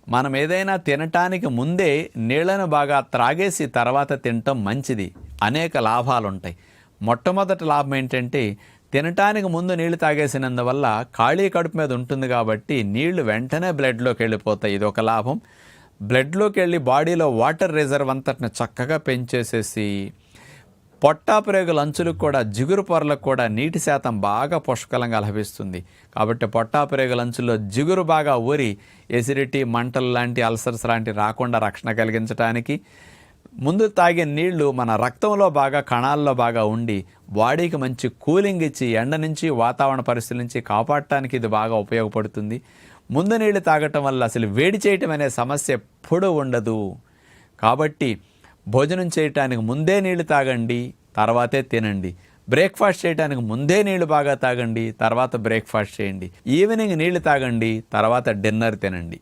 మనం ఏదైనా తినటానికి ముందే నీళ్లను బాగా త్రాగేసి తర్వాత తినటం మంచిది. అనేక లాభాలు ఉంటాయి. మొట్టమొదటి లాభం ఏంటంటే తినటానికి ముందు నీళ్లు తాగేసినందువల్ల ఖాళీ కడుపు మీద ఉంటుంది కాబట్టి నీళ్లు వెంటనే బ్లడ్లోకి వెళ్ళిపోతాయి. ఇది ఒక లాభం. బ్లడ్లోకి వెళ్ళి బాడీలో వాటర్ రిజర్వ్ అంతటిని చక్కగా పెంచేసేసి పొట్టాప్రేగుల అంచులకు కూడా జిగురు పొరలకు కూడా నీటి శాతం బాగా పుష్కలంగా లభిస్తుంది. కాబట్టి పొట్టాప్రేగుల అంచుల్లో జిగురు బాగా ఊరి ఎసిడిటీ, మంటలు లాంటి అల్సర్స్ లాంటి రాకుండా రక్షణ కలిగించడానికి, ముందు తాగే నీళ్లు మన రక్తంలో బాగా కణాల్లో బాగా ఉండి బాడీకి మంచి కూలింగ్ ఇచ్చి ఎండ నుంచి వాతావరణ పరిస్థితుల నుంచి కాపాడటానికి ఇది బాగా ఉపయోగపడుతుంది. ముందు నీళ్లు తాగటం వల్ల అసలు వేడి చేయటం అనే సమస్య ఎప్పుడూ ఉండదు. కాబట్టి భోజనం చేయటానికి ముందే నీళ్లు తాగండి, తర్వాతే తినండి. బ్రేక్ఫాస్ట్ చేయడానికి ముందే నీళ్లు బాగా తాగండి, తర్వాత బ్రేక్ఫాస్ట్ చేయండి. ఈవినింగ్ నీళ్లు తాగండి, తర్వాత డిన్నర్ తినండి.